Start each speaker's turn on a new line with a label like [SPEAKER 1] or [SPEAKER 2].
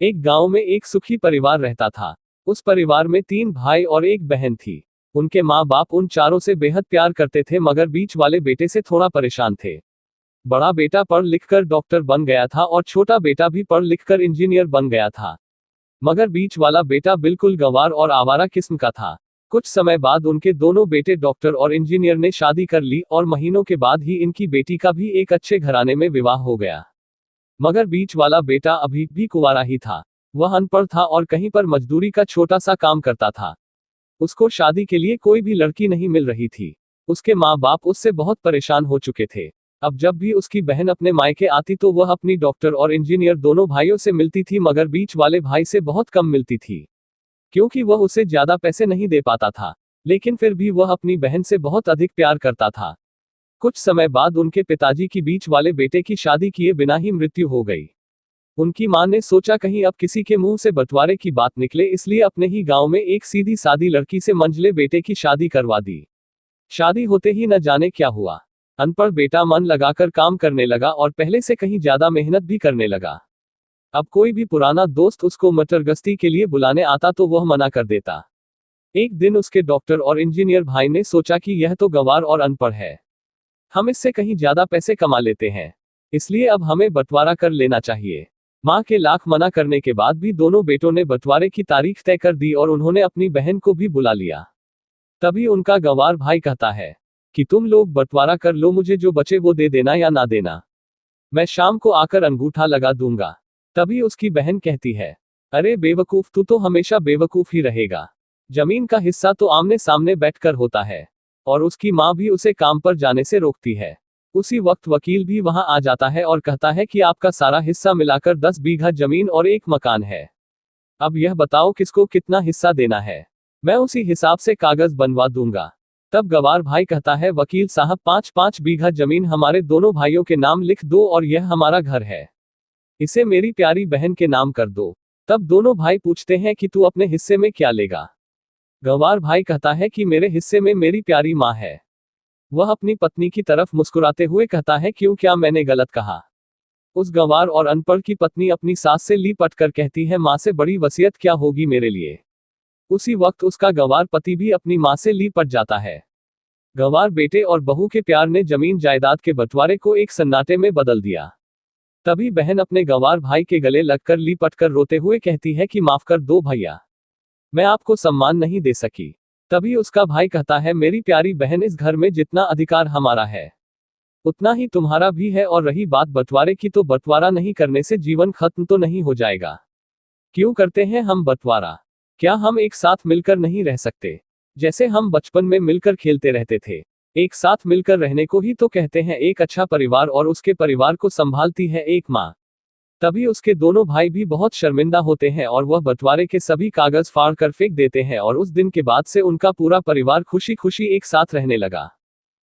[SPEAKER 1] एक गांव में एक सुखी परिवार रहता था। उस परिवार में 3 भाई और एक बहन थी। उनके माँ बाप उन चारों से बेहद प्यार करते थे, मगर बीच वाले बेटे से थोड़ा परेशान थे। बड़ा बेटा पढ़ लिखकर डॉक्टर बन गया था और छोटा बेटा भी पढ़ लिखकर इंजीनियर बन गया था। मगर बीच वाला बेटा बिल्कुल गंवार और आवारा किस्म का था। कुछ समय बाद उनके दोनों बेटे डॉक्टर और इंजीनियर ने शादी कर ली और महीनों के बाद ही इनकी बेटी का भी एक अच्छे घराने में विवाह हो गया। मगर बीच वाला बेटा अभी भी कुंवारा ही था। वह अनपढ़ था और कहीं पर मजदूरी का छोटा सा काम करता था। उसको शादी के लिए कोई भी लड़की नहीं मिल रही थी। उसके माँ बाप उससे बहुत परेशान हो चुके थे। अब जब भी उसकी बहन अपने मायके आती तो वह अपनी डॉक्टर और इंजीनियर दोनों भाइयों से मिलती थी, मगर बीच वाले भाई से बहुत कम मिलती थी, क्योंकि वह उसे ज्यादा पैसे नहीं दे पाता था। लेकिन फिर भी वह अपनी बहन से बहुत अधिक प्यार करता था। कुछ समय बाद उनके पिताजी की बीच वाले बेटे की शादी किए बिना ही मृत्यु हो गई। उनकी मां ने सोचा कहीं अब किसी के मुंह से बंटवारे की बात निकले, इसलिए अपने ही गांव में एक सीधी सादी लड़की से मंझले बेटे की शादी करवा दी। शादी होते ही न जाने क्या हुआ। अनपढ़ बेटा मन लगाकर काम करने लगा और पहले से कहीं ज्यादा मेहनत भी करने लगा। अब कोई भी पुराना दोस्त उसको मटरगश्ती के लिए बुलाने आता तो वह मना कर देता। एक दिन उसके डॉक्टर और इंजीनियर भाई ने सोचा कि यह तो गंवार और अनपढ़ है, हम इससे कहीं ज्यादा पैसे कमा लेते हैं, इसलिए अब हमें बंटवारा कर लेना चाहिए। मां के लाख मना करने के बाद भी दोनों बेटों ने बंटवारे की तारीख तय कर दी और उन्होंने अपनी बहन को भी बुला लिया। तभी उनका गंवार भाई कहता है कि तुम लोग बंटवारा कर लो, मुझे जो बचे वो दे देना या ना देना, मैं शाम को आकर अंगूठा लगा दूंगा। तभी उसकी बहन कहती है, अरे बेवकूफ, तू तो हमेशा बेवकूफ ही रहेगा। जमीन का हिस्सा तो आमने सामने बैठकर होता है। और उसकी माँ भी उसे काम पर जाने से रोकती है। उसी वक्त वकील भी वहां आ जाता है और कहता है कि आपका सारा हिस्सा मिलाकर 10 बीघा जमीन और एक मकान है। अब यह बताओ किसको कितना हिस्सा देना है, मैं उसी हिसाब से कागज बनवा दूंगा। तब गंवार भाई कहता है, वकील साहब 5-5 बीघा जमीन हमारे दोनों भाइयों के नाम लिख दो और यह हमारा घर है, इसे मेरी प्यारी बहन के नाम कर दो। तब दोनों भाई पूछते हैं कि तू अपने हिस्से में क्या लेगा। गंवार भाई कहता है कि मेरे हिस्से में मेरी प्यारी माँ है। वह अपनी पत्नी की तरफ मुस्कुराते हुए कहता है, क्यों, क्या मैंने गलत कहा। उस गंवार और अनपढ़ की पत्नी अपनी सास से लिपट कर कहती है, माँ से बड़ी वसीयत क्या होगी मेरे लिए। उसी वक्त उसका गंवार पति भी अपनी माँ से लिपट जाता है। गंवार बेटे और बहू के प्यार ने जमीन जायदाद के बंटवारे को एक सन्नाटे में बदल दिया। तभी बहन अपने गंवार भाई के गले लगकर लिपट कर रोते हुए कहती है कि माफ कर दो भैया, मैं आपको सम्मान नहीं दे सकी। तभी उसका भाई कहता है, मेरी प्यारी बहन, इस घर में जितना अधिकार हमारा है उतना ही तुम्हारा भी है, और रही बात बंटवारे की, तो बंटवारा नहीं करने से जीवन खत्म तो नहीं हो जाएगा। क्यों करते हैं हम बंटवारा? क्या हम एक साथ मिलकर नहीं रह सकते? जैसे हम बचपन में मिलकर खेलते रहते थे। एक साथ मिलकर रहने को ही तो कहते हैं एक अच्छा परिवार, और उसके परिवार को संभालती है एक माँ। तभी उसके दोनों भाई भी बहुत शर्मिंदा होते हैं और वह बंटवारे के सभी कागज फाड़ कर फेंक देते हैं, और उस दिन के बाद से उनका पूरा परिवार खुशी खुशी एक साथ रहने लगा।